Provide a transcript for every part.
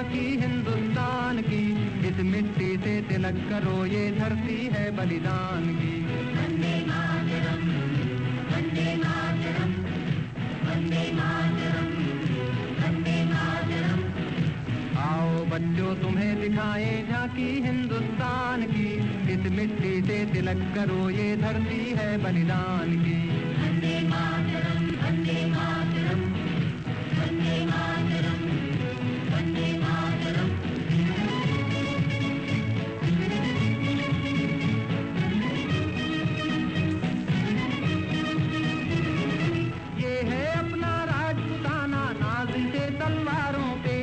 झांकी हिंदुस्तान की, इस मिट्टी से तिलक करो ये धरती है बलिदान की। वंदे मातरम, वंदे मातरम, वंदे मातरम, वंदे मातरम। आओ बच्चों तुम्हें दिखाएं झांकी हिंदुस्तान की, इस मिट्टी से तिलक करो ये धरती है बलिदान की। वंदे मातरम, वंदे मातरम, वंदे मातरम, वंदे मातरम। ये है अपना राजपुताना नाज से तलवारों पे,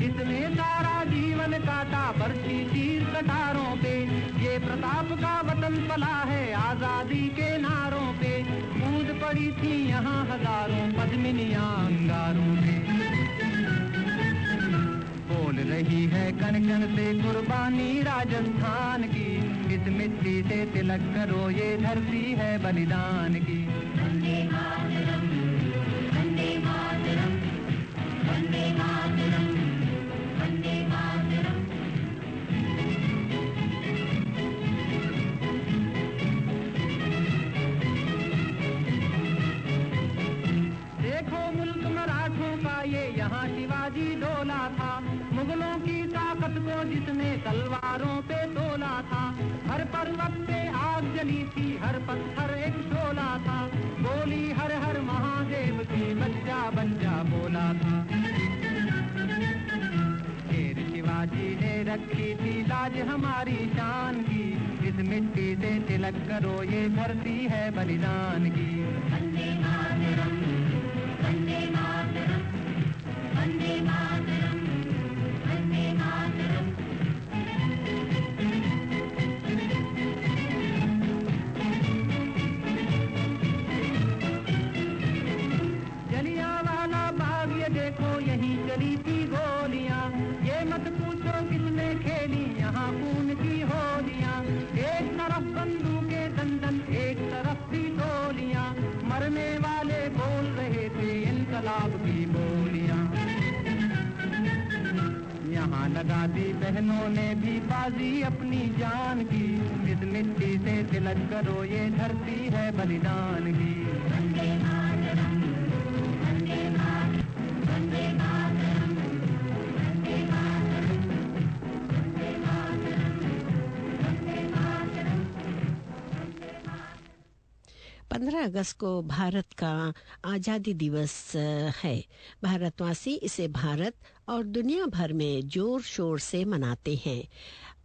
इसमें सारा जीवन काटा बरछी तीर कटारों पे। ये प्रताप का वतन पला है आजादी के नारों पे, कूद पड़ी थी यहाँ हजारों पद्मिनियां अंगारों पे। बोल रही है कण कण से कुर्बानी राजस्थान की, इस मिट्टी से तिलक करो ये धरती है बलिदान की। वंदे मातरम, वंदे मातरम, वंदे मातरम, वंदे मातरम। देखो मुल्क मराठों का ये यहाँ शिवाजी डोला था, मुगलों की ताकत को जिसने तलवारों पे तोला था। हर पर्वत पे आग जली थी, हर पत्थर एक शोला था, बोली हर हर महादेव की बच्चा बच्चा बोला था। शेर शिवाजी ने रखी थी लाज हमारी शान की, इस मिट्टी से तिलक करो ये धरती है बलिदान की। वंदे मातरम, वंदे मातरम, वंदे मातरम, वंदे मातरम। जलियांवाला बाग ये देखो यहीं चली थी गोलियां, ये मत पूछो किसने खेली यहाँ खून की होलियां। एक तरफ बंदूकें दंदन एक तरफ थी गोलियां, मरने वाले बोल रहे थे इनकलाब की बोलियां। यहाँ लगा दी बहनों ने भी बाजी अपनी जान की, इस मिट्टी से तिलक करो ये धरती है बलिदान की। वंदे मातरम, वंदे मातरम, वंदे मातरम, वंदे मातरम, वंदे मातरम, वंदे मातरम, वंदे मातरम। 15 अगस्त को भारत का आज़ादी दिवस है। भारतवासी इसे भारत और दुनिया भर में जोर शोर से मनाते हैं।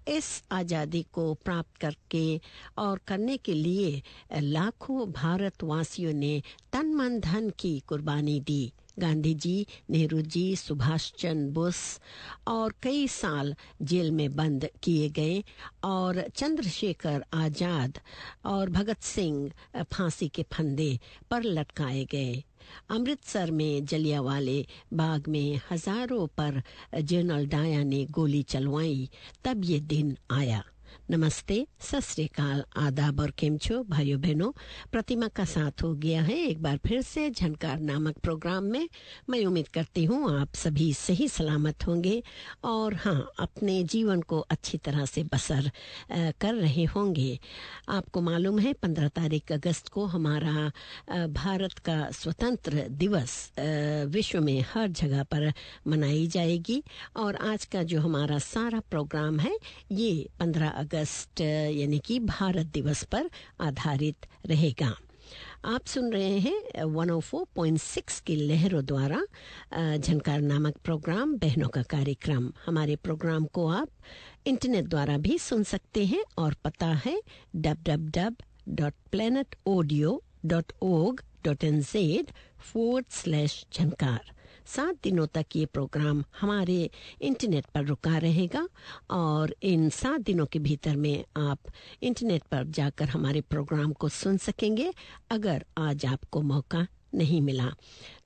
इस आज़ादी को प्राप्त करके और करने के लिए लाखों भारतवासियों ने तन मन धन की कुर्बानी दी। गांधी जी, नेहरू जी, सुभाष चंद्र बोस और कई साल जेल में बंद किए गए और चंद्रशेखर आजाद और भगत सिंह फांसी के फंदे पर लटकाए गए। अमृतसर में जलियांवाले बाग में हजारों पर जनरल डायर ने गोली चलवाई, तब ये दिन आया। नमस्ते, सत श्री अकाल, आदाब और केम छो भाइयों बहनों। प्रतिमा का साथ हो गया है एक बार फिर से झनकार नामक प्रोग्राम में। मैं उम्मीद करती हूँ आप सभी सही सलामत होंगे और हाँ, अपने जीवन को अच्छी तरह से बसर कर रहे होंगे। आपको मालूम है 15 तारीख अगस्त को हमारा भारत का स्वतंत्र दिवस विश्व में हर जगह पर मनाई जाएगी और आज का जो हमारा सारा प्रोग्राम है ये 15 अगस्त यानी कि भारत दिवस पर आधारित रहेगा। आप सुन रहे हैं 104.6 की लहरों द्वारा झनकार नामक प्रोग्राम, बहनों का कार्यक्रम। हमारे प्रोग्राम को आप इंटरनेट द्वारा भी सुन सकते हैं और पता है www.planetaudio.org.nz/झनकार। 7 दिनों तक ये प्रोग्राम हमारे इंटरनेट पर रुका रहेगा और इन 7 दिनों के भीतर में आप इंटरनेट पर जाकर हमारे प्रोग्राम को सुन सकेंगे अगर आज आपको मौका नहीं मिला।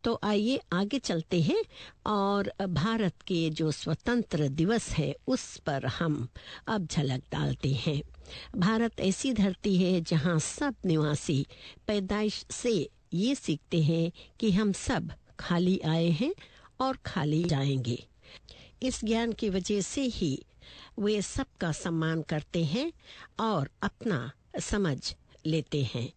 तो आइए आगे चलते हैं और भारत के जो स्वतंत्र दिवस है उस पर हम अब झलक डालते हैं। भारत ऐसी धरती है जहां सब निवासी पैदाइश से ये सीखते हैं कि हम सब खाली आए हैं और खाली जाएंगे। इस ज्ञान की वजह से ही वे सबका सम्मान करते हैं और अपना समझ लेते हैं।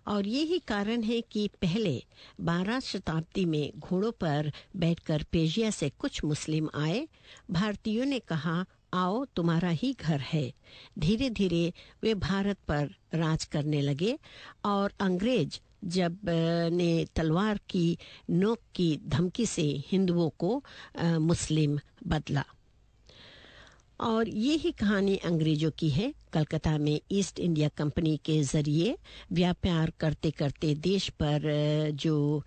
और यही कारण है कि पहले 12 शताब्दी में घोड़ों पर बैठकर पेशिया से कुछ मुस्लिम आए। भारतीयों ने कहा, आओ तुम्हारा ही घर है। धीरे धीरे वे भारत पर राज करने लगे और अंग्रेज जब ने तलवार की नोक की धमकी से हिंदुओं को मुस्लिम बदला। और ये ही कहानी अंग्रेजों की है। कलकत्ता में ईस्ट इंडिया कंपनी के जरिए व्यापार करते करते देश पर जो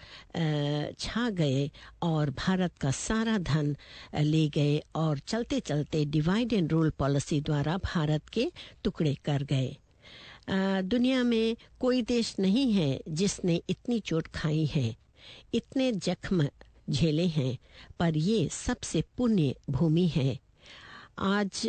छा गए और भारत का सारा धन ले गए और चलते चलते डिवाइड एंड रूल पॉलिसी द्वारा भारत के टुकड़े कर गए। दुनिया में कोई देश नहीं है जिसने इतनी चोट खाई है, इतने जख्म झेले हैं, पर ये सबसे पुण्य भूमि है। आज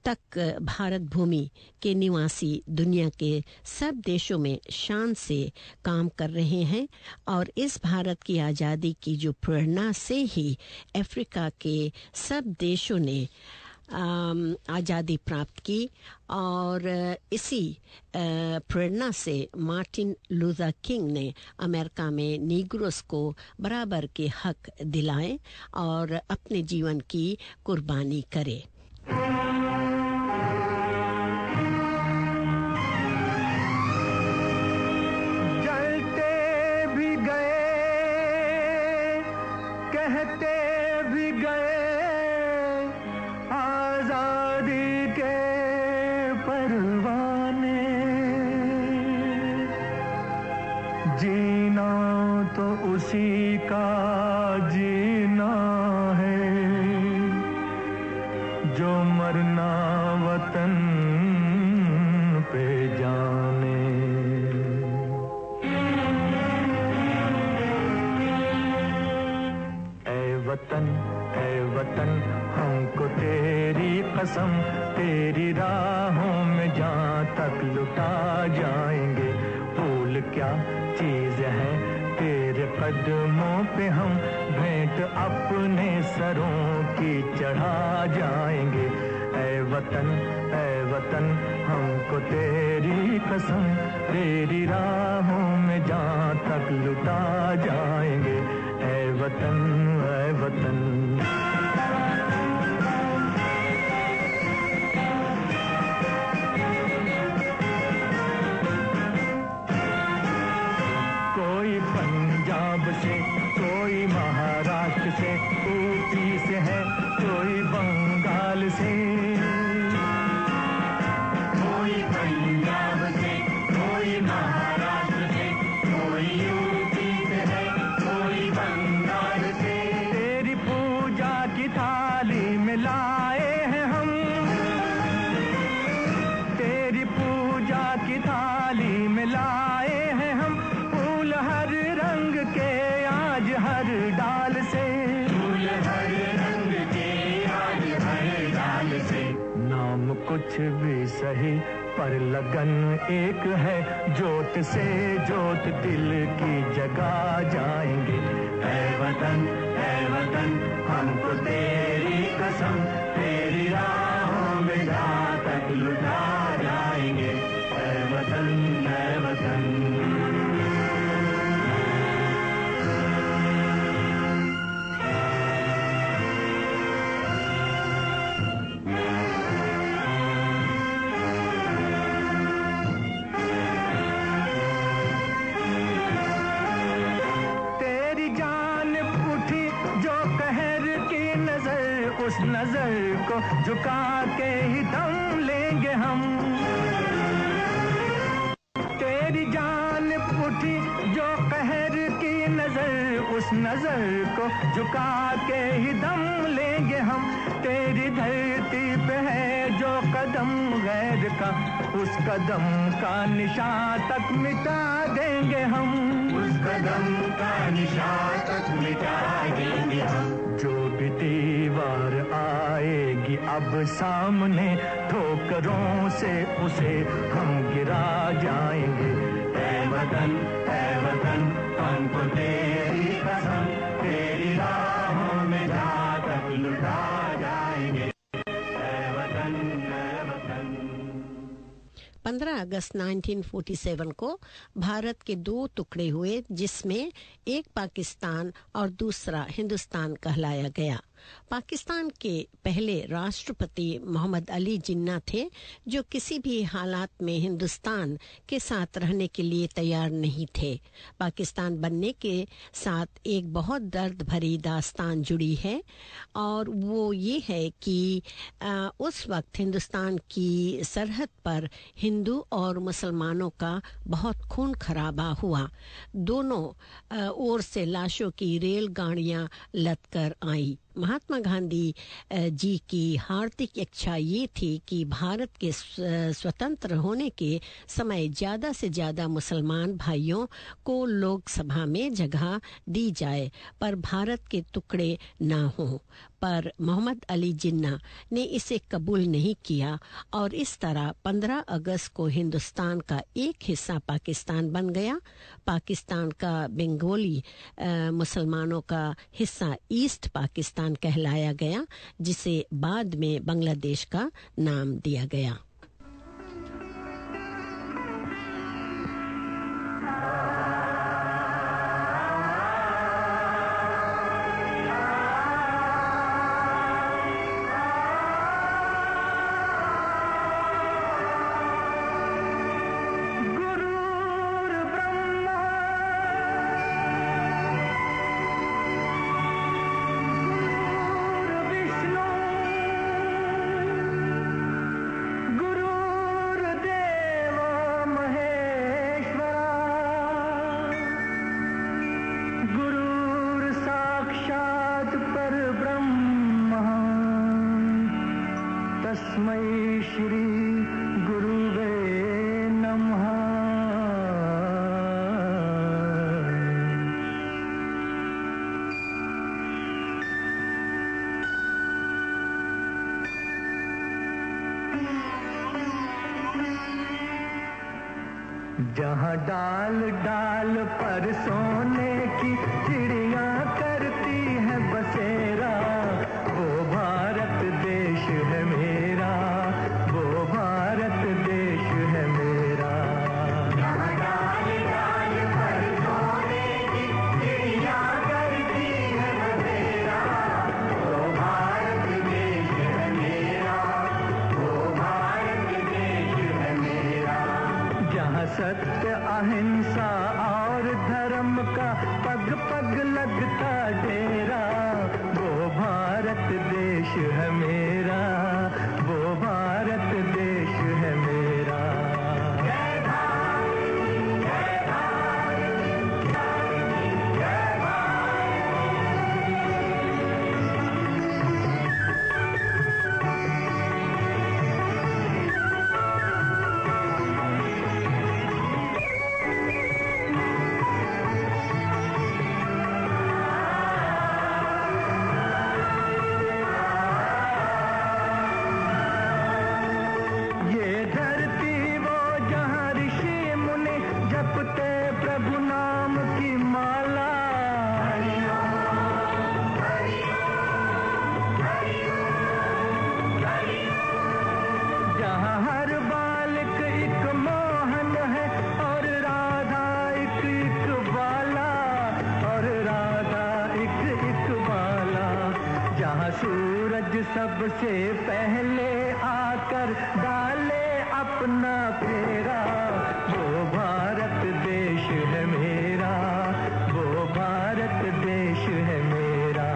तक भारत भूमि के निवासी दुनिया के सब देशों में शान से काम कर रहे हैं और इस भारत की आज़ादी की जो प्रेरणा से ही अफ्रीका के सब देशों ने आज़ादी प्राप्त की। और इसी प्रेरणा से मार्टिन लूथर किंग ने अमेरिका में नीग्रोस को बराबर के हक दिलाए और अपने जीवन की कुर्बानी करे। जलते भी गए, कहते भी गए, आजादी के परवाने। जीना तो उसी का जीना है, जो मरना वतन पे जाने। ऐ वतन हमको तेरी कसम, तेरी राहों में जहाँ तक लुटा जाएंगे। फूल क्या चीज है तेरे कदमों पे, हम भेंट अपने सरों की चढ़ा जाएंगे। ऐ वतन हमको तेरी कसम, तेरी राहों में जहाँ तक लुटा जाएंगे। ऐ वतन कोई पंजाब से, कोई महाराष्ट्र से, यूपी से है, कोई बंगाल से। कोई पंजाब से, कोई महाराष्ट्र से, कोई यूपी से है, कोई बंगाल से। तेरी पूजा की थाली में लाए हैं हम, तेरी पूजा की थाली में लाए हैं हम, फूल हर रंग के आज हर डाल से। फूल हर रंग के आज हर डाल से। नाम कुछ भी सही पर लगन एक है, जोत से जोत दिल की जगा जाएंगे। ऐ वतन हमको तेरी कसम, तेरी राहों में जहाँ तक लुटा जाएंगे। ऐ वतन तेरी जान उठी जो कहर की नजर, उस नजर को झुका के ही दम लेंगे हम। तेरी जान उठी जो कहर की नजर, उस नजर को झुका के ही दम लेंगे हम। तेरी धरती पे है जो कदम गैर का, उस कदम का निशान तक मिटा देंगे हम। उस कदम का निशान तक मिटा देंगे हम। जो भी दीवार आएगी अब सामने, ठोकरों से उसे हम गिरा जाएंगे। ऐ वतन हमको तेरी कसम, तेरी राहों में जहाँ तक 15 अगस्त 1947 को भारत के दो टुकड़े हुए, जिसमें एक पाकिस्तान और दूसरा हिंदुस्तान कहलाया गया। पाकिस्तान के पहले राष्ट्रपति मोहम्मद अली जिन्ना थे, जो किसी भी हालात में हिंदुस्तान के साथ रहने के लिए तैयार नहीं थे। पाकिस्तान बनने के साथ एक बहुत दर्द भरी दास्तान जुड़ी है, और वो ये है कि उस वक्त हिंदुस्तान की सरहद पर हिंदू और मुसलमानों का बहुत खून खराबा हुआ। दोनों ओर से लाशों की रेलगाड़ियां लदकर आई। महात्मा गांधी जी की हार्दिक इच्छा ये थी कि भारत के स्वतंत्र होने के समय ज़्यादा से ज़्यादा मुसलमान भाइयों को लोकसभा में जगह दी जाए, पर भारत के टुकड़े ना हों। पर मोहम्मद अली जिन्ना ने इसे कबूल नहीं किया, और इस तरह 15 अगस्त को हिंदुस्तान का एक हिस्सा पाकिस्तान बन गया। पाकिस्तान का बंगाली मुसलमानों का हिस्सा ईस्ट पाकिस्तान कहलाया गया, जिसे बाद में बांग्लादेश का नाम दिया गया। जहाँ डाल डाल पर सोने की चिड़िया करती है बसेरा, वो भारत देश है मेरा, वो भारत देश है मेरा। जहाँ डाल डाल पर सोने की चिड़िया करती है बसेरा, वो भारत देश है मेरा, वो भारत देश है मेरा। जहाँ सत्य अहिंसा और धर्म का पग पग लगता डेरा, वो भारत देश है मेरा, वो भारत देश है मेरा। जय भारत, जय भारत, जय भारत। सबसे पहले आकर डाले अपना फेरा, वो भारत देश है मेरा, वो भारत देश है मेरा।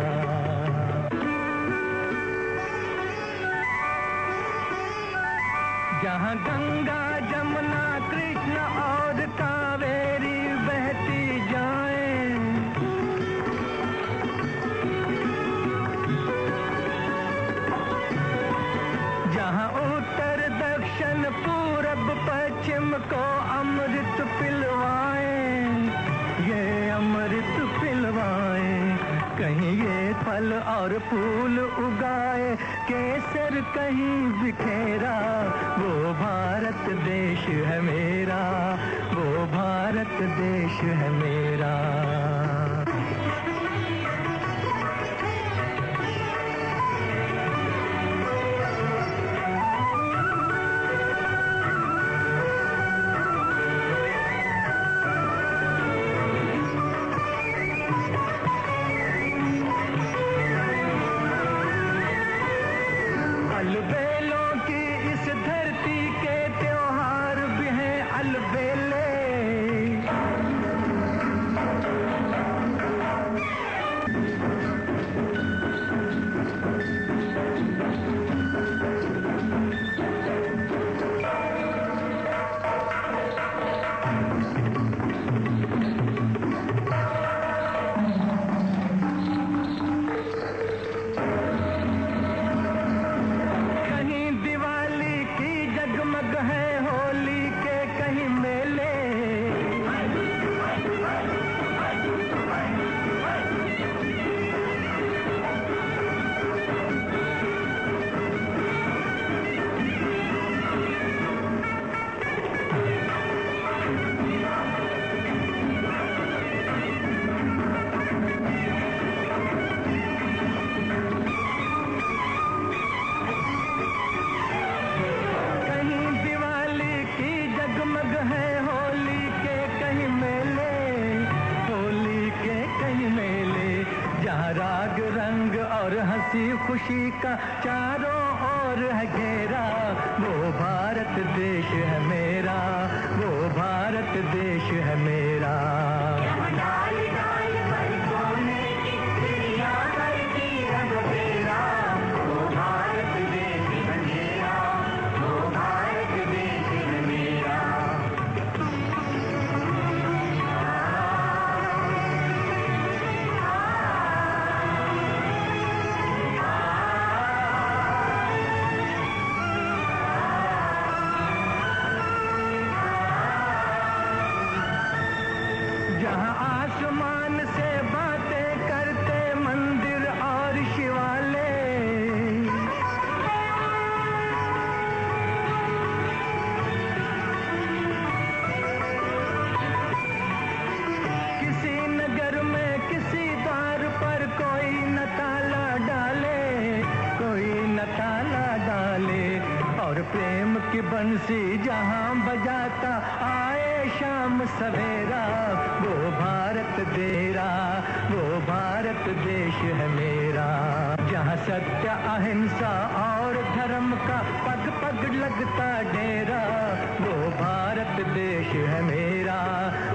जहाँ गंगा जमुना कृष्ण और कावेरी बहती जाएं, जहाँ उत्तर दक्षिण पूरब पश्चिम को अमृत पिलवाएं, ये अमृत पिलवाएं। कहीं ये फल और फूल उगाए, केसर कहीं बिखेरा, वो भारत देश है मेरा, वो भारत देश है मेरा। खुशी का चारों ओर है घेरा, वो भारत देश है मेरा, वो भारत देश है मेरा। बंसी जहां बजाता आए शाम सवेरा, वो भारत तेरा, वो भारत देश है मेरा। जहां सत्य अहिंसा और धर्म का पग पग लगता डेरा, वो भारत देश है मेरा,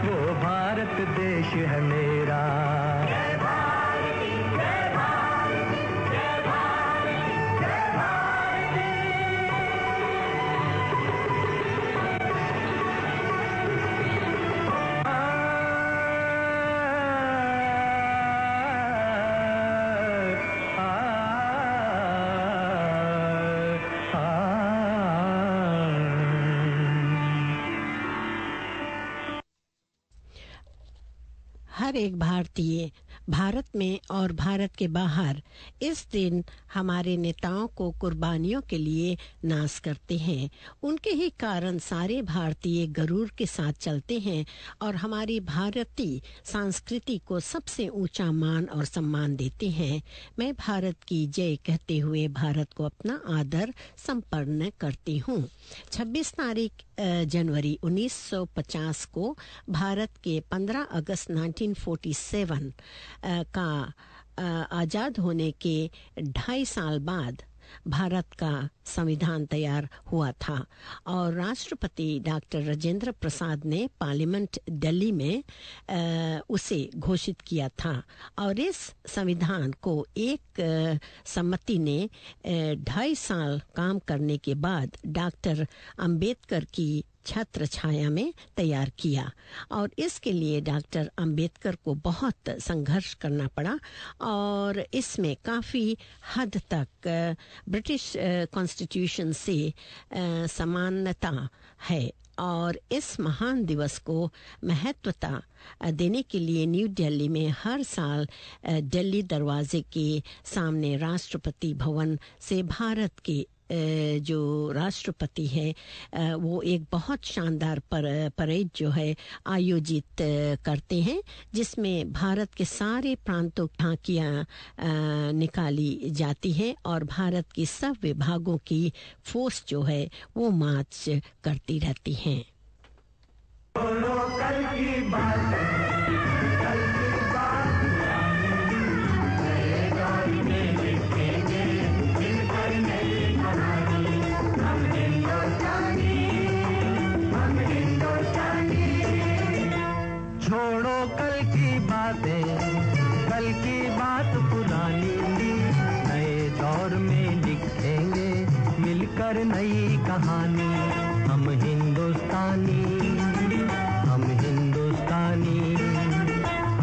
वो भारत देश है मेरा। हर एक भारतीय भारत में और भारत के बाहर इस दिन हमारे नेताओं को कुर्बानियों के लिए नाज करते हैं। उनके ही कारण सारे भारतीय गरूर के साथ चलते हैं और हमारी भारतीय संस्कृति को सबसे ऊंचा मान और सम्मान देते हैं। मैं भारत की जय कहते हुए भारत को अपना आदर संपन्न करती हूँ। 26 तारीख जनवरी 1950 को भारत के 15 अगस्त 1947 का आज़ाद होने के 2.5 साल बाद भारत का संविधान तैयार हुआ था और राष्ट्रपति डॉक्टर राजेंद्र प्रसाद ने पार्लियामेंट दिल्ली में उसे घोषित किया था और इस संविधान को एक सम्मति ने 2.5 साल काम करने के बाद डॉक्टर अंबेडकर की छत्र छाया में तैयार किया और इसके लिए डॉक्टर अंबेडकर को बहुत संघर्ष करना पड़ा और इसमें काफ़ी हद तक ब्रिटिश कॉन्स्टिट्यूशन से समानता है और इस महान दिवस को महत्वता देने के लिए न्यू दिल्ली में हर साल दिल्ली दरवाजे के सामने राष्ट्रपति भवन से भारत के जो राष्ट्रपति है वो एक बहुत शानदार परेड जो है आयोजित करते हैं जिसमें भारत के सारे प्रांतों की झांकियाँ निकाली जाती हैं और भारत की सब विभागों की फोर्स जो है वो मार्च करती रहती हैं। छोड़ो कल की बातें, कल की बात पुरानी, नए दौर में लिखेंगे मिलकर नई कहानी। हम हिंदुस्तानी, हम हिंदुस्तानी,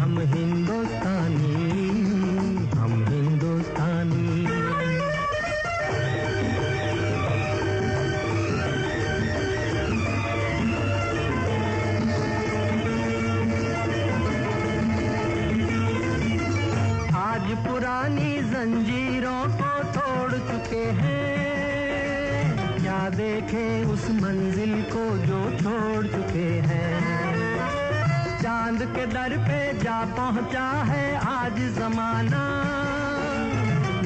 हम हिंदुस्तानी, हम हिंदुस्तानी। पुरानी जंजीरों को तोड़ चुके हैं, क्या देखें उस मंजिल को जो छोड़ चुके हैं। चांद के दर पे जा पहुंचा है आज जमाना,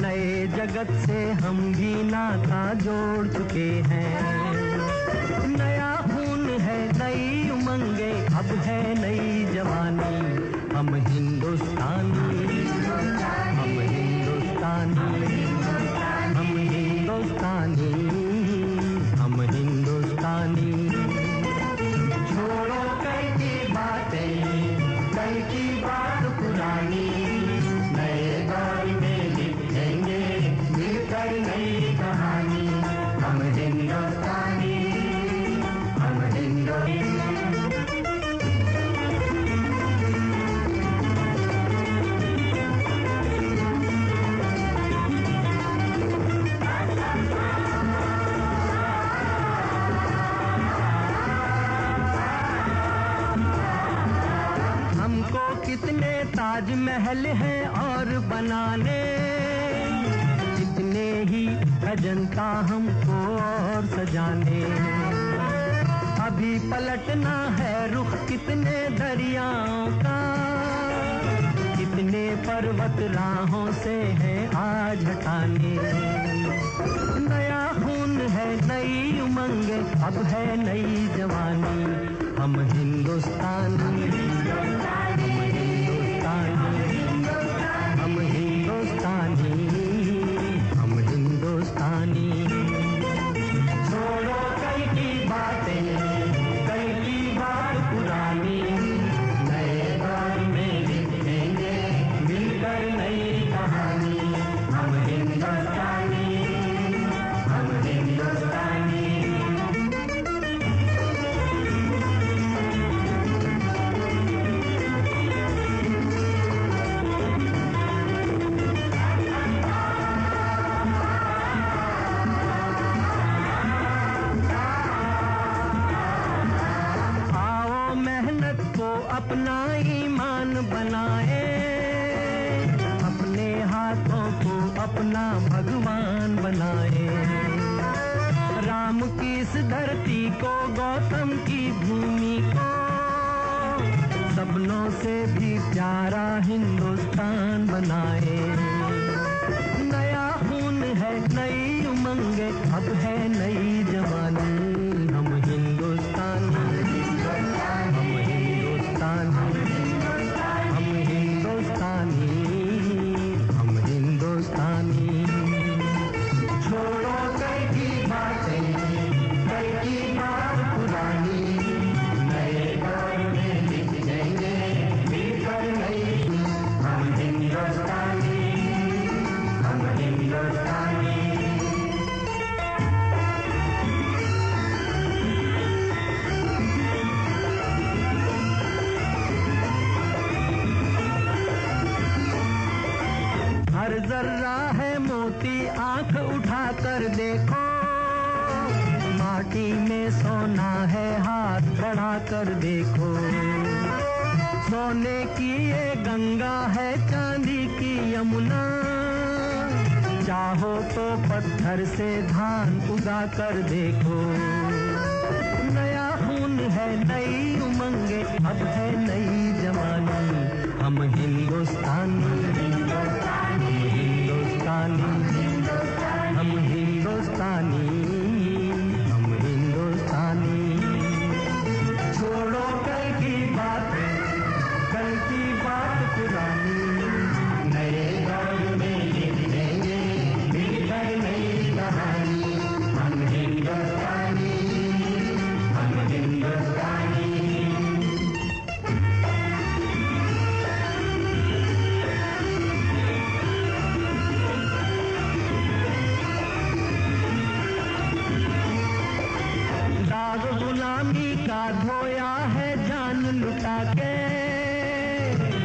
नए जगत से हम भी नाता जोड़ चुके हैं। नया खून है, नई उमंगे, अब है नई जवानी। हम हिंदुस्तानी, हम हिंदुस्तानी। ताजमहल है और बनाने, कितने ही अजंता हमको और सजाने। अभी पलटना है रुख कितने दरियाओं का, कितने पर्वत राहों से है आज हटाने। नया खून है नई उमंग, अब है नई जवानी। हम हिंदुस्तानी, हम हिंदुस्तानी, हम हिंदुस्तानी, हम हिंदुस्तानी। छोड़ो कल की बातें, कल की बात पुरानी, नए दौर में लिखेंगे मिलकर नई कहानी। हम हिंदुस्तानी, हम हिंदुस्तानी। अपना ईमान बनाए, अपने हाथों को अपना भगवान बनाए। राम की इस धरती को, गौतम की भूमि को, सपनों से भी प्यारा हिंदुस्तान बनाए। नया खून है नई उमंग, अब है नई जवानी। हम हिंदुस्तानी, हम हिंदुस्तानी, हम हिंदुस्तानी। छोड़ो कल की बातें, कल की बात पुरानी, नए दौर में लिखेंगे मिलकर नई। हम हिंदुस्तानी, हम हिंदुस्तानी। हर जर्रा है मोती, आंख उठाकर देखो, माटी में सोना है हाथ बढ़ाकर देखो। सोने की ये गंगा है, चांदी की यमुना, चाहो तो पत्थर से धान उगा कर देखो। नया खून है नई उमंगे, अब है नई जवानी। हम हिंदुस्तानी, हम हिंदुस्तानी, हम हिंदुस्तानी, हम हिंदुस्तानी। छोड़ो कल की बातें, कल की बात पुरानी, नए दौर में लिखेंगे मिलकर नई कहानी। हम हिंदुस्तानी, हम हिंदुस्तानी। गुलामी का धोया है जान लुटा के,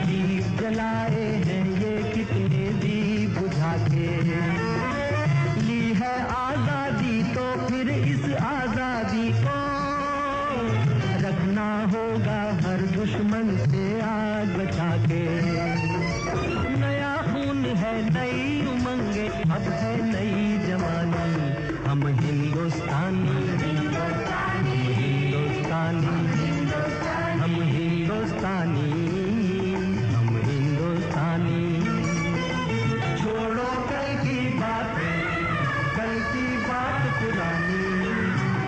दीप जलाए हैं ये कितने दीप बुझा के। ली है आजादी तो फिर इस आजादी को रखना होगा हर दुश्मन से आग बचा के। नया खून है नई उमंगे, अब है नई जवानी। हम हिंदुस्तानी, हम हिंदुस्तानी, हम हिंदुस्तानी। छोड़ो कल की बातें, कल की बात पुरानी,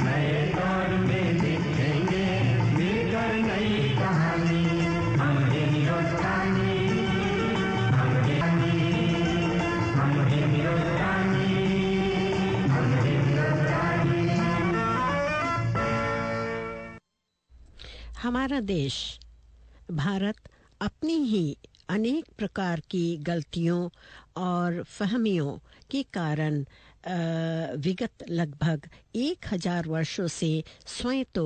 नए दौर में लिखेंगे मिलकर नई कहानी। हम हिंदुस्तानी, हम हिंदुस्तानी, हम हिंदुस्तानी, हम हिंदुस्तानी। हमारा देश भारत अपनी ही अनेक प्रकार की गलतियों और फहमियों के कारण विगत लगभग 1000 वर्षों से स्वयं तो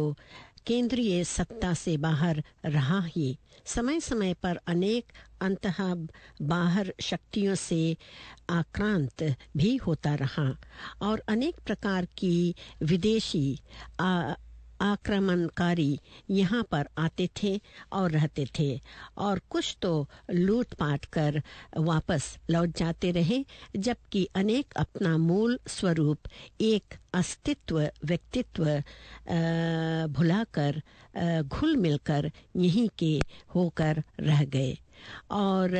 केंद्रीय सत्ता से बाहर रहा ही, समय समय पर अनेक अंतः बाहर शक्तियों से आक्रांत भी होता रहा और अनेक प्रकार की विदेशी आक्रमणकारी यहाँ पर आते थे और रहते थे, और कुछ तो लूटपाट कर वापस लौट जाते रहे, जबकि अनेक अपना मूल स्वरूप, एक अस्तित्व, व्यक्तित्व भुलाकर, घुल मिलकर यहीं के होकर रह गए। और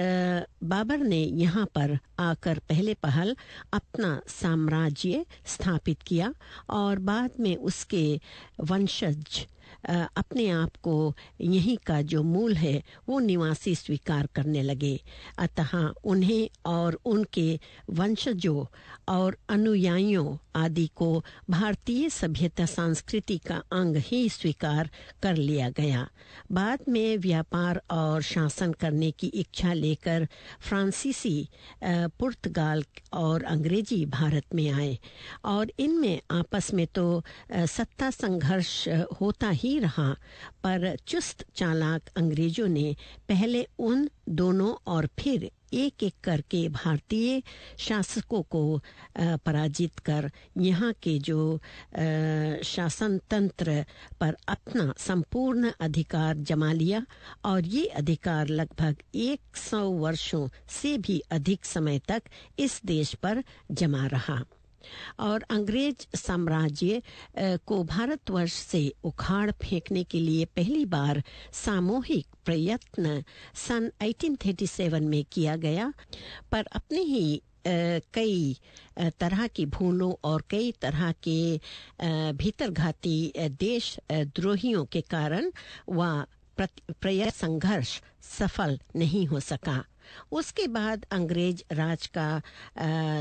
बाबर ने यहाँ पर आकर पहले पहल अपना साम्राज्य स्थापित किया, और बाद में उसके वंशज अपने आप को यहीं का जो मूल है वो निवासी स्वीकार करने लगे। अतः उन्हें और उनके वंशजों और अनुयायियों आदि को भारतीय सभ्यता संस्कृति का अंग ही स्वीकार कर लिया गया। बाद में व्यापार और शासन करने की इच्छा लेकर फ्रांसीसी, पुर्तगाल और अंग्रेजी भारत में आए, और इनमें आपस में तो सत्ता संघर्ष होता ही रहा, पर चुस्त चालाक अंग्रेजों ने पहले उन दोनों और फिर एक एक करके भारतीय शासकों को पराजित कर यहाँ के जो शासन तंत्र पर अपना संपूर्ण अधिकार जमा लिया, और ये अधिकार लगभग 100 वर्षों से भी अधिक समय तक इस देश पर जमा रहा। और अंग्रेज साम्राज्य को भारतवर्ष से उखाड़ फेंकने के लिए पहली बार सामूहिक प्रयत्न सन 1837 में किया गया, पर अपने ही कई तरह की भूलों और कई तरह के भीतरघाती देश द्रोहियों के कारण वह प्रयत्न संघर्ष सफल नहीं हो सका। उसके बाद अंग्रेज राज का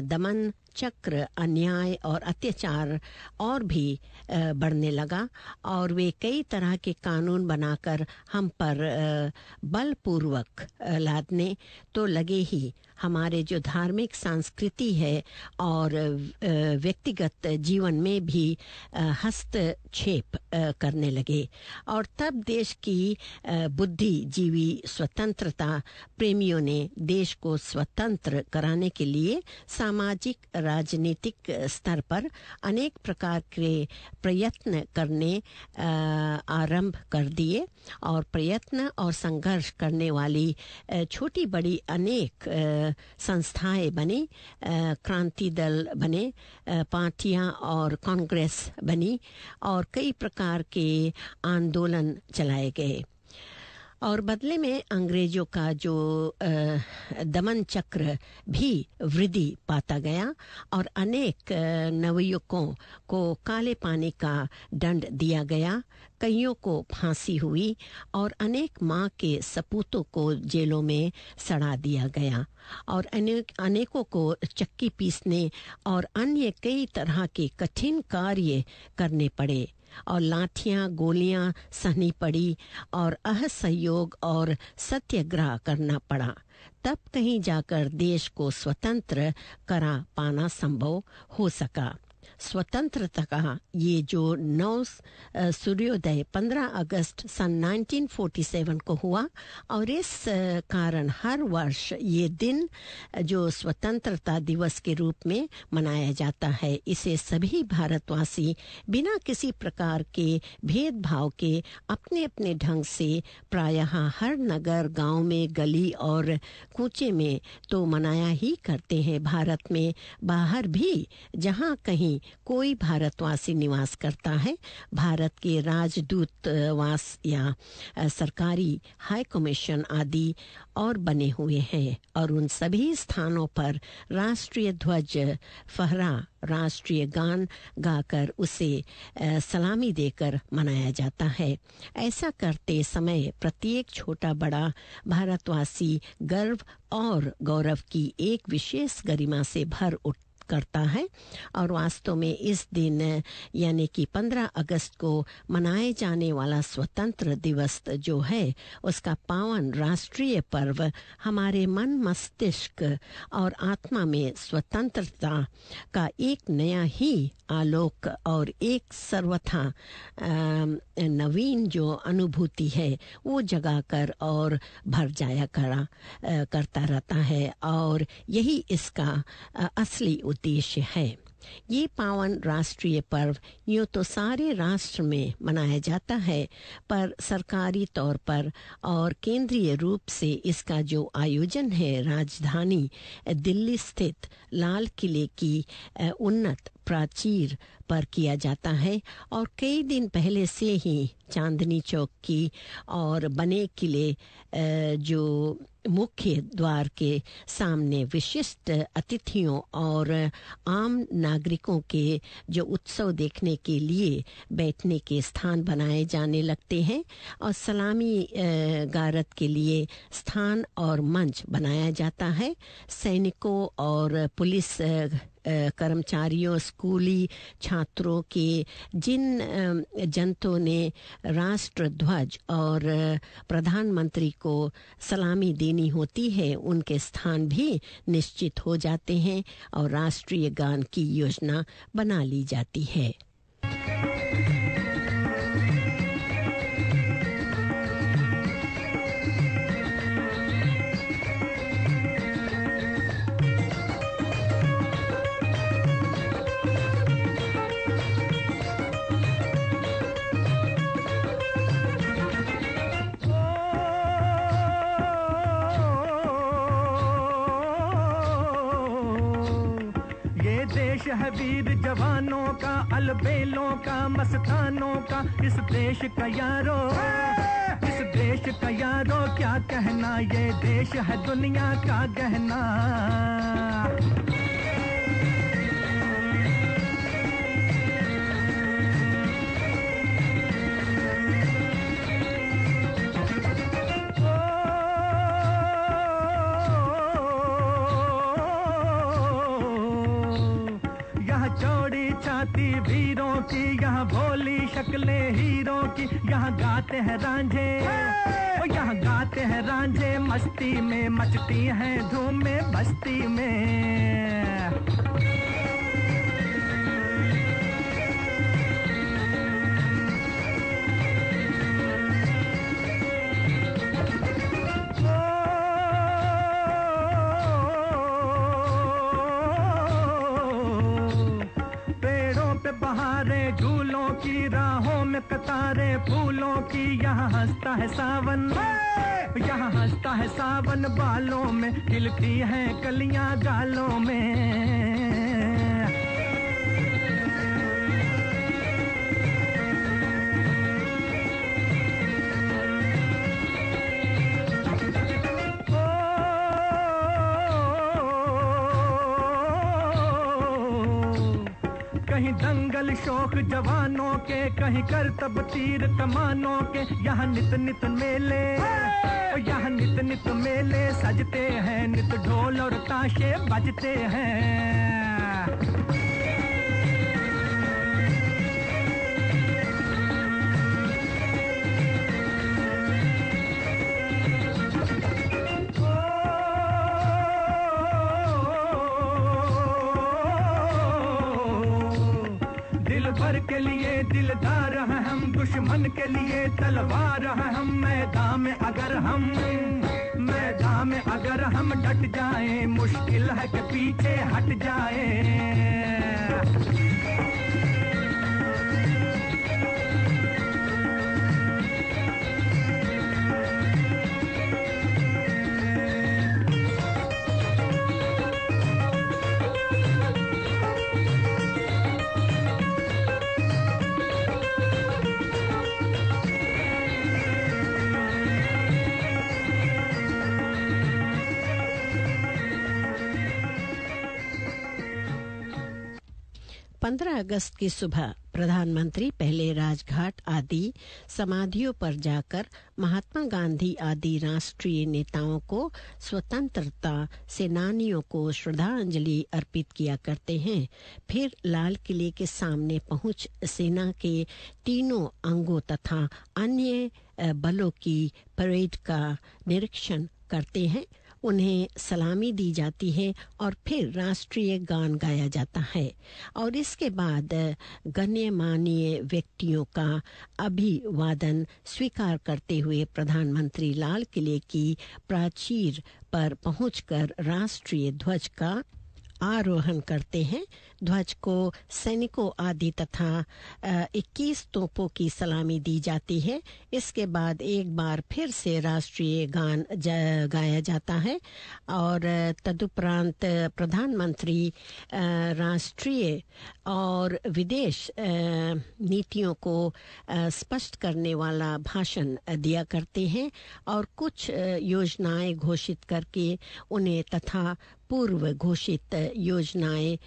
दमन चक्र, अन्याय और अत्याचार और भी बढ़ने लगा, और वे कई तरह के कानून बनाकर हम पर बलपूर्वक लादने तो लगे ही। हमारे जो धार्मिक संस्कृति है और व्यक्तिगत जीवन में भी हस्तक्षेप करने लगे, और तब देश की बुद्धिजीवी स्वतंत्रता प्रेमियों ने देश को स्वतंत्र कराने के लिए सामाजिक राजनीतिक स्तर पर अनेक प्रकार के प्रयत्न करने आरंभ कर दिए, और प्रयत्न और संघर्ष करने वाली छोटी बड़ी अनेक संस्थाएं बनी, क्रांति दल बने, पार्टियां और कांग्रेस बनी, और कई प्रकार के आंदोलन चलाए गए। और बदले में अंग्रेजों का जो दमन चक्र भी वृद्धि पाता गया, और अनेक नवयुवकों को काले पानी का दंड दिया गया, कईयों को फांसी हुई, और अनेक माँ के सपूतों को जेलों में सड़ा दिया गया, और अनेकों को चक्की पीसने और अन्य कई तरह के कठिन कार्य करने पड़े, और लाठियां गोलियां सहनी पड़ी, और असहयोग और सत्याग्रह करना पड़ा। तब कहीं जाकर देश को स्वतंत्र करा पाना संभव हो सका। स्वतंत्रता का ये जो 9 सूर्योदय 15 अगस्त सन 1947 को हुआ, और इस कारण हर वर्ष ये दिन जो स्वतंत्रता दिवस के रूप में मनाया जाता है। इसे सभी भारतवासी बिना किसी प्रकार के भेदभाव के अपने अपने ढंग से प्रायः हर नगर, गांव में, गली और कूचे में तो मनाया ही करते हैं। भारत में बाहर भी जहाँ कहीं कोई भारतवासी निवास करता है, भारत के राजदूतवास या सरकारी हाई कमीशन आदि और बने हुए हैं, और उन सभी स्थानों पर राष्ट्रीय ध्वज फहरा, राष्ट्रीय गान गाकर उसे सलामी देकर मनाया जाता है। ऐसा करते समय प्रत्येक छोटा बड़ा भारतवासी गर्व और गौरव की एक विशेष गरिमा से भर उठ करता है, और वास्तव में इस दिन यानी कि 15 अगस्त को मनाए जाने वाला स्वतंत्र दिवस जो है, उसका पावन राष्ट्रीय पर्व हमारे मन, मस्तिष्क और आत्मा में स्वतंत्रता का एक नया ही आलोक और एक सर्वथा नवीन जो अनुभूति है वो जगाकर और भर जाया करता रहता है, और यही इसका असली उद्देश्य है। ये पावन राष्ट्रीय पर्व यूँ तो सारे राष्ट्र में मनाया जाता है, पर सरकारी तौर पर और केंद्रीय रूप से इसका जो आयोजन है राजधानी दिल्ली स्थित लाल किले की उन्नत प्राचीर पर किया जाता है। और कई दिन पहले से ही चांदनी चौक की और बने किले जो मुख्य द्वार के सामने विशिष्ट अतिथियों और आम नागरिकों के जो उत्सव देखने के लिए बैठने के स्थान बनाए जाने लगते हैं और सलामी गारद के लिए स्थान और मंच बनाया जाता है। सैनिकों और पुलिस कर्मचारियों, स्कूली छात्रों के जिन जनतों ने राष्ट्र ध्वज और प्रधानमंत्री को सलामी देनी होती है, उनके स्थान भी निश्चित हो जाते हैं और राष्ट्रीय गान की योजना बना ली जाती है। देश है वीर जवानों का, अलबेलों का, मस्तानों का। इस देश का यारो, इस देश का यारो क्या कहना, ये देश है दुनिया का गहना। वीरों की यहाँ भोली शक्लें हीरों की, यहाँ गाते हैं रांझे, यहाँ गाते हैं रांझे मस्ती में, मचती हैं धूमें बस्ती में। झूलों की राहों में कतारे फूलों की, यहाँ हंसता है सावन, यहाँ हंसता है सावन बालों में, खिलती हैं कलियां गालों में। कहीं दंगल शौक जवानों के, कहीं करतब तीर कमानों के, यहाँ नित नित मेले, यहाँ नित नित मेले सजते हैं, नित ढोल और ताशे बजते हैं। भर के लिए दिलदार हैं हम, दुश्मन के लिए तलवार हैं हम। मैदान में अगर हम डट जाएं, मुश्किल है कि पीछे हट जाएं। अगस्त की सुबह प्रधानमंत्री पहले राजघाट आदि समाधियों पर जाकर महात्मा गांधी आदि राष्ट्रीय नेताओं को, स्वतंत्रता सेनानियों को श्रद्धांजलि अर्पित किया करते हैं। फिर लाल किले के सामने पहुंच सेना के तीनों अंगों तथा अन्य बलों की परेड का निरीक्षण करते हैं, उन्हें सलामी दी जाती है और फिर राष्ट्रीय गान गाया जाता है और इसके बाद गण्यमान्य व्यक्तियों का अभिवादन स्वीकार करते हुए प्रधानमंत्री लाल किले की प्राचीर पर पहुंचकर राष्ट्रीय ध्वज का आरोहण करते हैं। ध्वज को सैनिकों आदि तथा 21 तोपों की सलामी दी जाती है। इसके बाद एक बार फिर से राष्ट्रीय गान गाया जाता है और तदुपरांत प्रधानमंत्री राष्ट्रीय और विदेश नीतियों को स्पष्ट करने वाला भाषण दिया करते हैं और कुछ योजनाएं घोषित करके उन्हें तथा पूर्व घोषित योजनाएं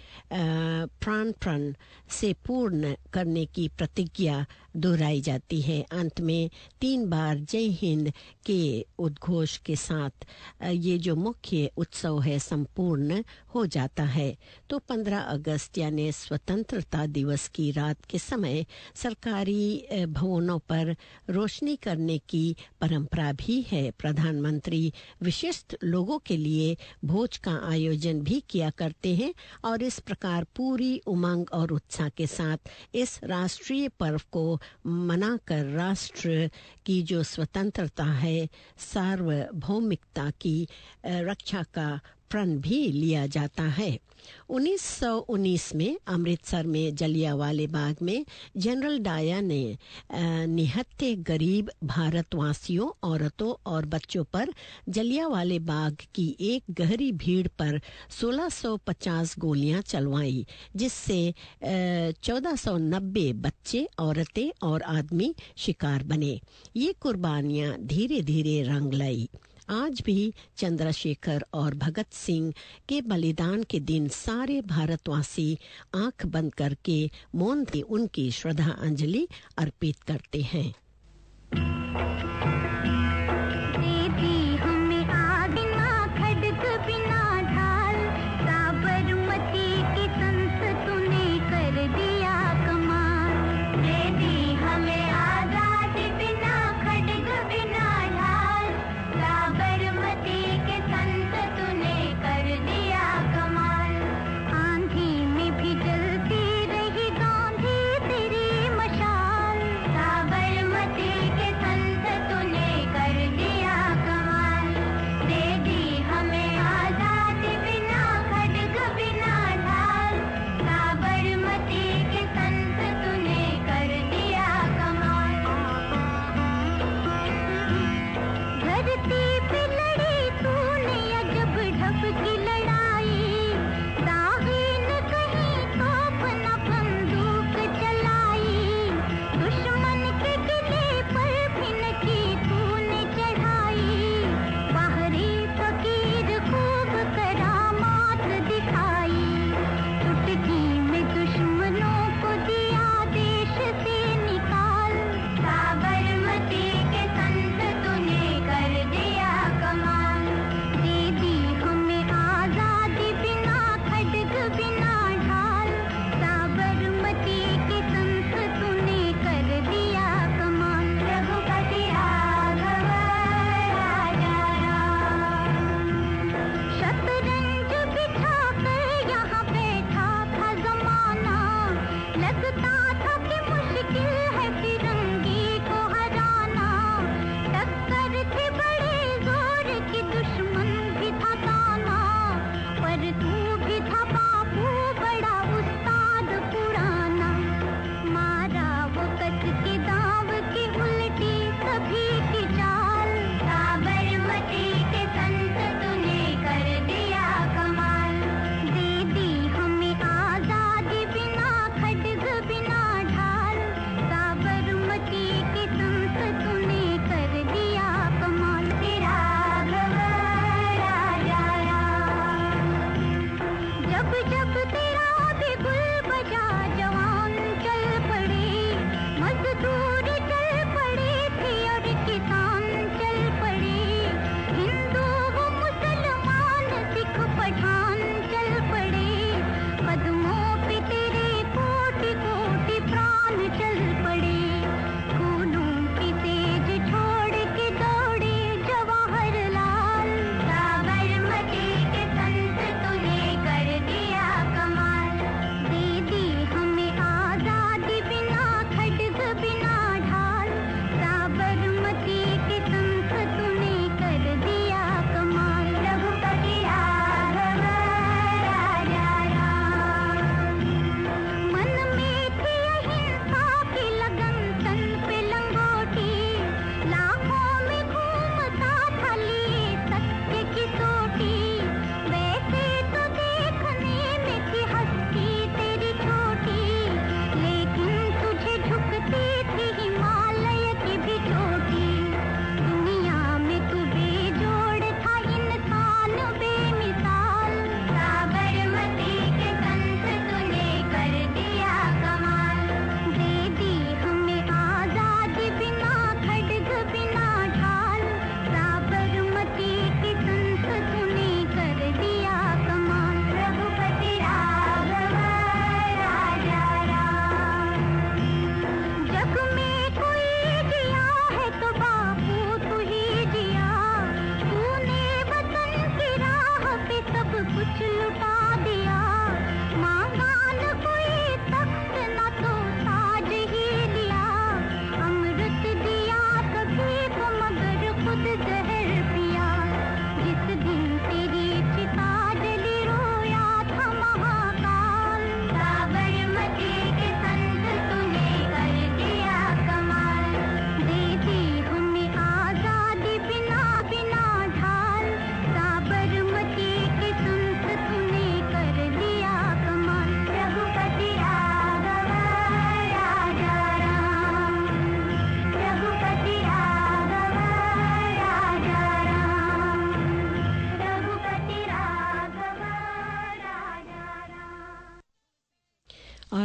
प्राण प्रण से पूर्ण करने की प्रतिज्ञा दोहराई जाती है। अंत में 3 बार जय हिंद के उद्घोष के साथ ये जो मुख्य उत्सव है संपूर्ण हो जाता है। तो 15 अगस्त यानी स्वतंत्रता दिवस की रात के समय सरकारी भवनों पर रोशनी करने की परंपरा भी है। प्रधानमंत्री विशिष्ट लोगों के लिए भोज का आयोजन भी किया करते हैं और इस प्रकार पूरी उमंग और उत्साह के साथ इस राष्ट्रीय पर्व को मनाकर राष्ट्र की जो स्वतंत्रता है, सार्वभौमिकता की रक्षा का प्रण भी लिया जाता है। 1919 में अमृतसर में जलियांवाले बाग में जनरल डायर ने निहत्थे गरीब भारतवासियों, औरतों और बच्चों पर जलियांवाले बाग की एक गहरी भीड़ पर 1650 गोलियां चलवाई, जिससे 1490 बच्चे, औरतें और आदमी शिकार बने। ये कुर्बानियां धीरे धीरे रंग लाई। आज भी चंद्रशेखर और भगत सिंह के बलिदान के दिन सारे भारतवासी आंख बंद करके मौन से उनकी श्रद्धांजलि अर्पित करते हैं।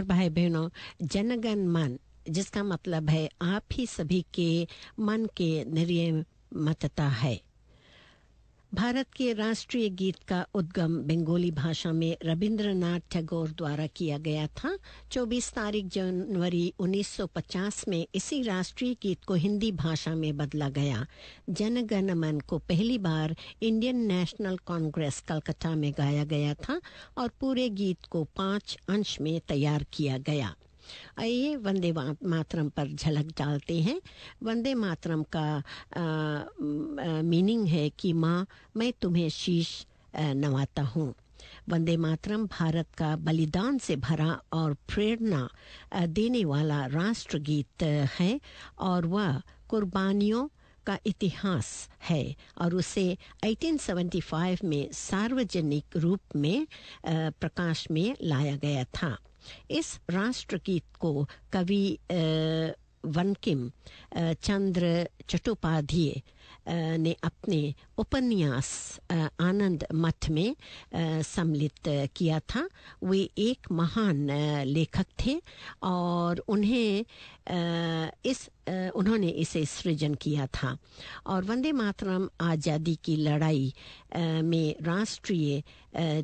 भाई बहनों, जनगण मन जिसका मतलब है आप ही सभी के मन के निर्ममता है। भारत के राष्ट्रीय गीत का उद्गम बंगाली भाषा में रविंद्रनाथ टैगोर द्वारा किया गया था। 24 तारीख जनवरी 1950 में इसी राष्ट्रीय गीत को हिंदी भाषा में बदला गया। जन गण मन को पहली बार इंडियन नेशनल कांग्रेस कलकत्ता में गाया गया था और पूरे गीत को 5 अंश में तैयार किया गया। आइए वंदे मातरम पर झलक डालते हैं। वंदे मातरम का मीनिंग है कि माँ मैं तुम्हें शीश नवाता हूँ। वंदे मातरम भारत का बलिदान से भरा और प्रेरणा देने वाला राष्ट्रगीत है और वह कुर्बानियों का इतिहास है और उसे 1875 में सार्वजनिक रूप में प्रकाश में लाया गया था। इस राष्ट्रगीत को कवि बंकिम चंद्र चट्टोपाध्याय ने अपने उपन्यास आनंद मठ में सम्मिलित किया था। वे एक महान लेखक थे और उन्होंने इसे सृजन किया था। और वंदे मातरम आज़ादी की लड़ाई में राष्ट्रीय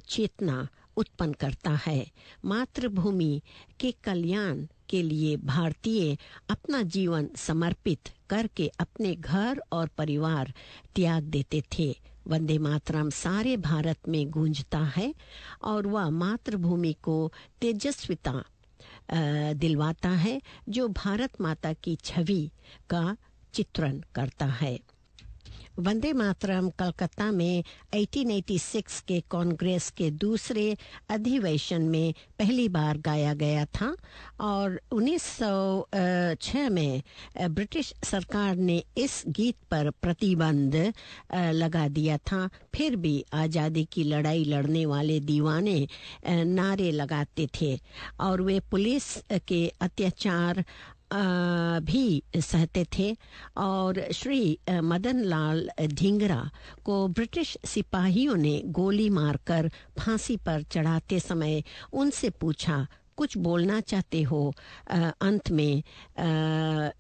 चेतना उत्पन्न करता है। मातृभूमि के कल्याण के लिए भारतीय अपना जीवन समर्पित करके अपने घर और परिवार त्याग देते थे। वंदे मातरम सारे भारत में गूंजता है और वह मातृभूमि को तेजस्विता दिलवाता है जो भारत माता की छवि का चित्रण करता है। वंदे मातरम कलकत्ता में 1886 के कांग्रेस के दूसरे अधिवेशन में पहली बार गाया गया था और 1906 में ब्रिटिश सरकार ने इस गीत पर प्रतिबंध लगा दिया था। फिर भी आज़ादी की लड़ाई लड़ने वाले दीवाने नारे लगाते थे और वे पुलिस के अत्याचार भी सहते थे। और श्री मदन लाल ढींगरा को ब्रिटिश सिपाहियों ने गोली मारकर फांसी पर चढ़ाते समय उनसे पूछा, कुछ बोलना चाहते हो अंत में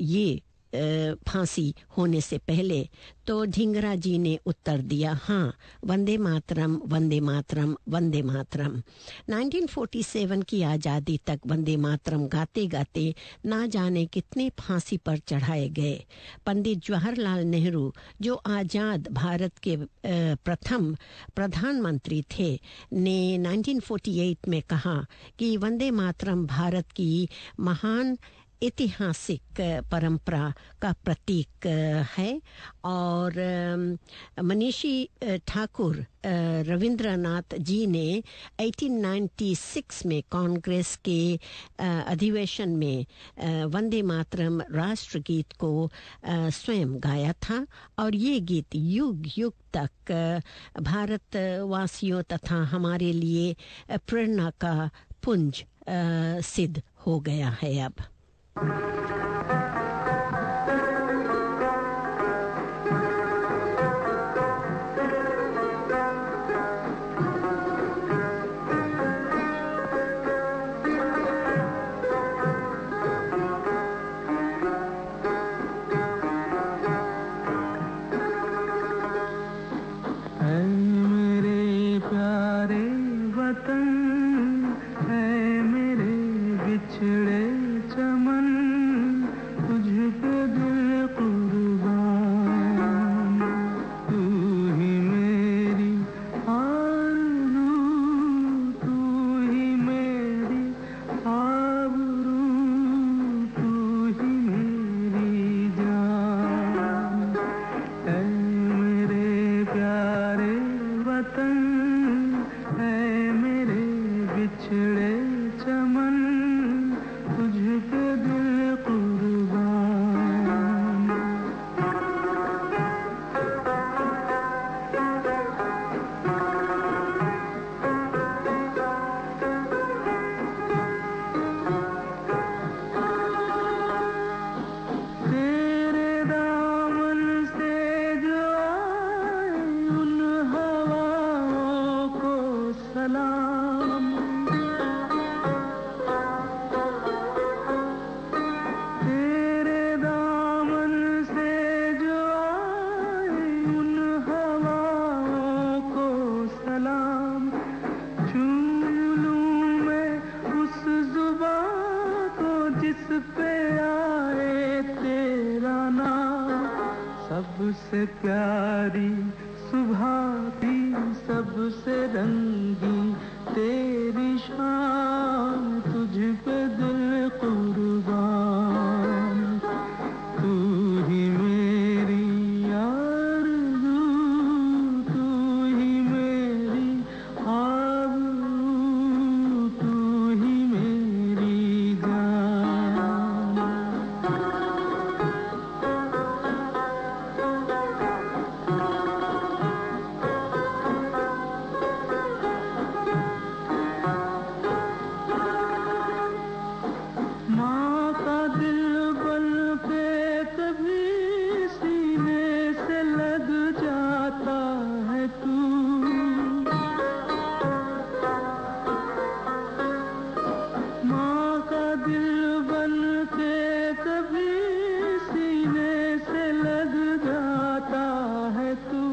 ये फांसी होने से पहले? तो ढींगरा जी ने उत्तर दिया, हाँ, वंदे मातरम वंदे मातरम वंदे मातरम। 1947 की आज़ादी तक वंदे मातरम गाते गाते ना जाने कितने फांसी पर चढ़ाए गए। पंडित जवाहरलाल नेहरू जो आज़ाद भारत के प्रथम प्रधानमंत्री थे ने 1948 में कहा कि वंदे मातरम भारत की महान ऐतिहासिक परंपरा का प्रतीक है। और मनीषी ठाकुर रविंद्रनाथ जी ने 1896 में कांग्रेस के अधिवेशन में वंदे मातरम राष्ट्रगीत को स्वयं गाया था और ये गीत युग युग तक भारतवासियों तथा हमारे लिए प्रेरणा का पुंज सिद्ध हो गया है। अब वतन है मेरे बिछड़े चमन, सबसे प्यारी सुबह की सबसे रंगी तेरी शान, तुझ पे दिल कुर्बान। तू ही मेरी आरज़ू, तू ही मेरी आबरू, तू ही मेरी जान। माँ का दिल बन के कभी सीने से लग जाता है तू, माँ का दिल बन के कभी सीने से लग जाता है तू,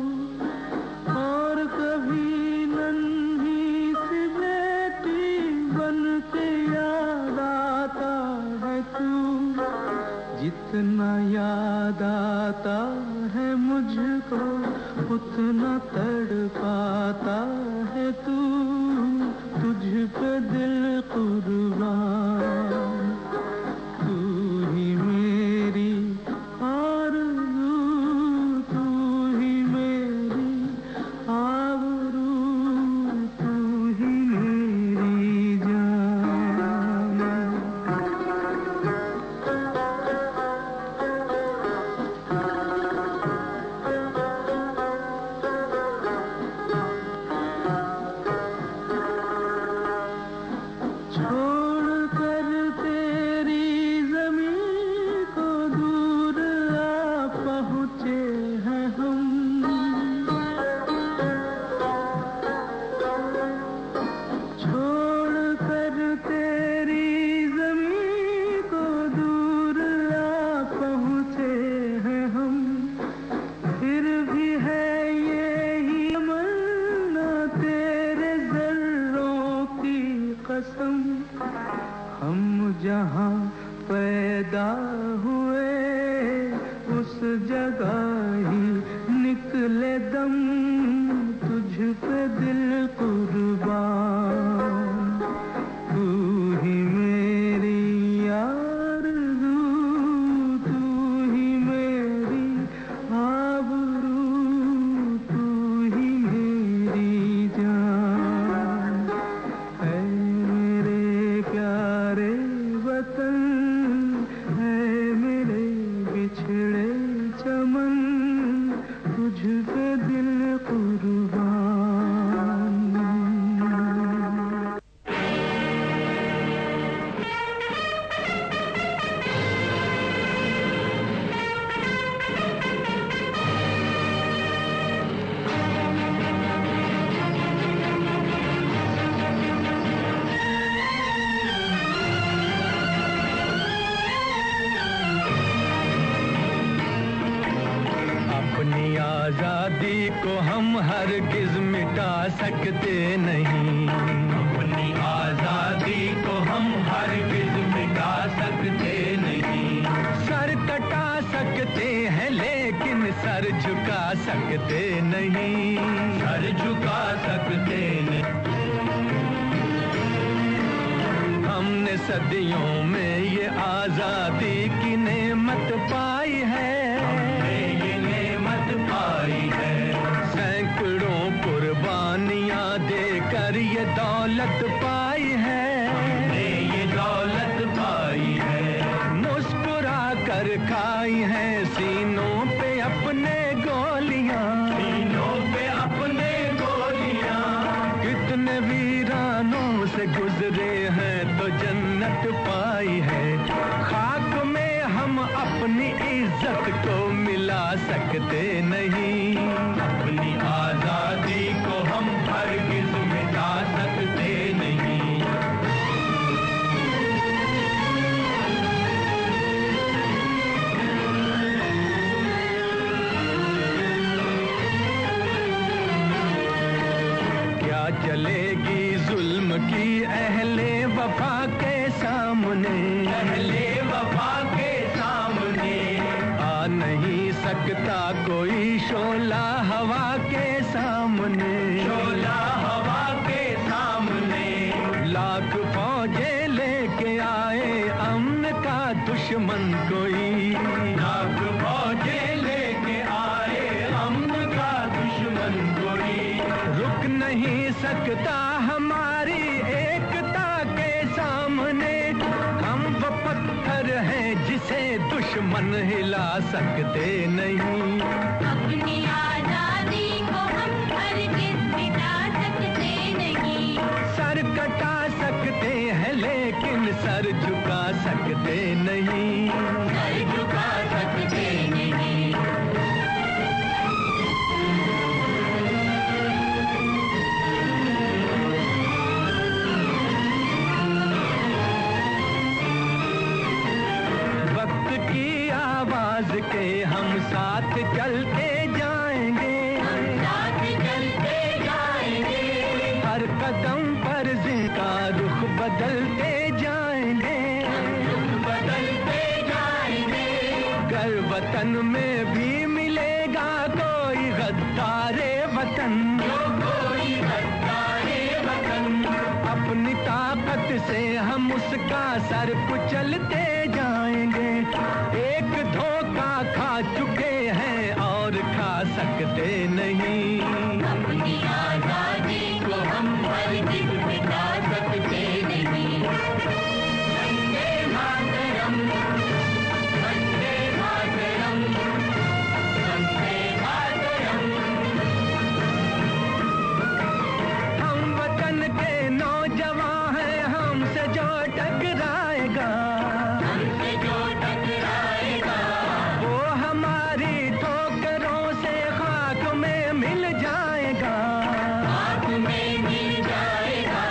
और कभी नन्ही सी बेटी बन के याद आता है तू। जितना याद आता है मुझको उतना तड़पाता है तू, तुझ पे दिल कुर्बान। तू ही मेरी आरज़ू, तू ही मेरी आबरू, तू ही मेरी जान। छोड़ कर तेरी ज़मीं को दूर आ पहुँचे हैं हम, छोड़ कर तेरी ज़मीं को दूर आ पहुँचे हैं हम। फिर भी है यही तमन्ना तेरे ज़र्रों की कसम, हम जहाँ पैदा हुए उस जगह ही निकले दम, तुझ पे दिल कुर्बान। तू ही मेरी आरज़ू, तू ही मेरी आबरू, तू ही मेरी जान। है मेरे प्यारे वतन, है मेरे बिछड़े चमन, तुझ पे दिल कुर्बान। अपनी आजादी को हम हरगिज मिटा सकते नहीं, अपनी आजादी को हम हरगिज मिटा सकते नहीं। सर कटा सकते हैं लेकिन सर झुका सकते नहीं, सर झुका सकते नहीं। हमने सदियों में ये आजादी की नेमत पाई है, हमने ये नेमत पाई है। सैकड़ों कुर्बानियां देकर ये दौलत पाई है, हमने ये दौलत पाई है। मुस्कुरा कर खाई है सीनों पे अपने गोलियां, सीनों पे अपने गोलियां। कितने वीरानों से गुजरे हैं तो जन्नत पाई है। खाक में हम अपनी इज्जत को मिला सकते नहीं, अपनी आजादी को हम हरगिज मिटा सकते नहीं। क्या चलेगी जुल्म की अहले वफा के सामने, अहले वफा के सामने। आ नहीं सकता कोई शोला हवा के सामने, शोला हवा के सामने। लाख फौजें लेके आए अमन का दुश्मन कोई, लाख फौजें लेके आए अमन का दुश्मन कोई। रुक नहीं सकता हमारी एकता के सामने, हम वो पत्थर हैं जिसे दुश्मन हिला सकते नहीं। अपनी आजादी को हम हरगिज़ मिटा सकते नहीं। सर कटा सकते हैं लेकिन सर झुका सकते नहीं, सर झुका सकते नहीं। वक्त की आवाज के हम साथ चलते जाएंगे, हम साथ चलते जाएंगे। हर कदम पर जिनका रुख बदलते जाएंगे, रुख बदलते जाएंगे। घर वतन में भी मिलेगा कोई गद्दारे वतन, जो कोई गद्दारे वतन। अपनी ताकत से हम उसका सर कुचलते जाएंगे। एक धोखा खा चुके हैं और खा सकते नहीं। अपनी आजादी को हम हरगिज़ मिटा सकते नहीं। वंदे मातरम, वंदे मातरम, वंदे मातरम। हम वतन के नौजवान हैं, हमसे जो टकराएगा, हमसे जो टकराएगा, वो हमारी ठोकरों से खाक में मिल जाएगा, आँख में मिल जाएगा।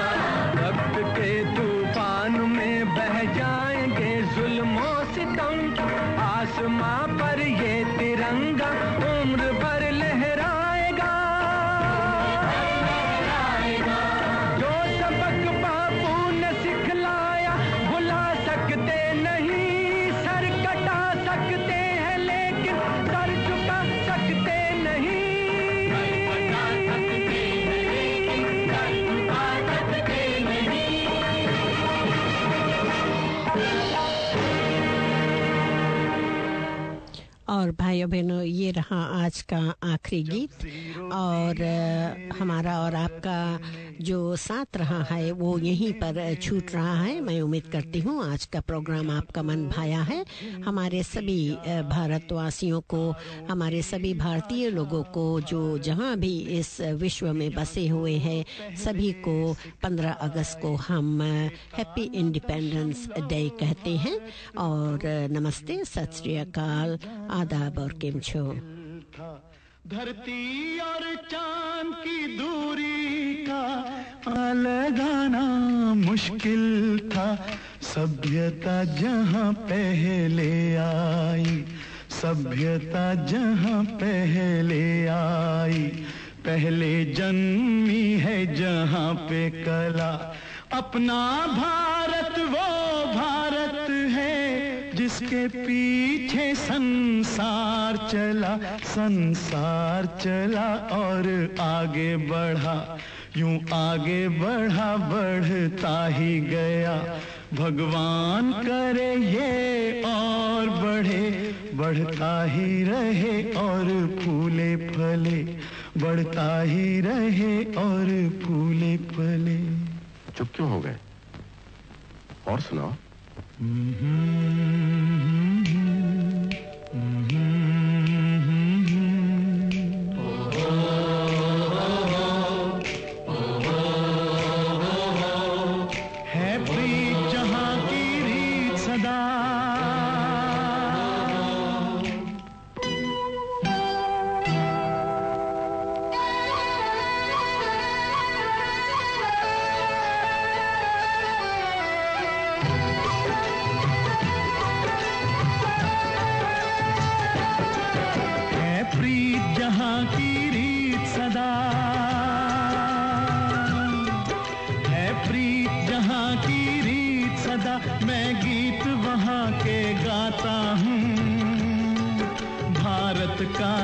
वक्त के तूफान में बह जाएंगे जुल्मों सितम। आसमां पर ये तिरंगा उम्र भर लहराएगा। जो सबक बापू ने सिखलाया भुला सकते नहीं। सर कटा सकते हैं लेकिन सर झुका सकते नहीं। और भाइयों बहनों, ये रहा आज का आखिरी गीत। और हमारा और आपका जो साथ रहा है वो यहीं पर छूट रहा है। मैं उम्मीद करती हूँ आज का प्रोग्राम आपका मन भाया है। हमारे सभी भारतवासियों को, हमारे सभी भारतीय लोगों को जो जहाँ भी इस विश्व में बसे हुए हैं, सभी को 15 अगस्त को हम हैप्पी इंडिपेंडेंस डे कहते हैं। और नमस्ते, सत श्री अकाल, आदाब और किम छो। धरती और चांद की दूरी का लगाना मुश्किल था। सभ्यता जहां पहले आई, सभ्यता जहां पहले आई, पहले जन्मी है जहां पे कला। अपना भारत वो भारत है जिसके पीछे संसार चला, संसार चला और आगे बढ़ा। यूं आगे बढ़ा, बढ़ता ही गया। भगवान करे ये और बढ़े, बढ़ता ही रहे और फूले फले, बढ़ता ही रहे और फूले फले। चुप क्यों हो गए? और सुनाओ। है प्रीत जहां की रीत सदा, मैं गीत वहां के गाता हूँ। भारत भारत का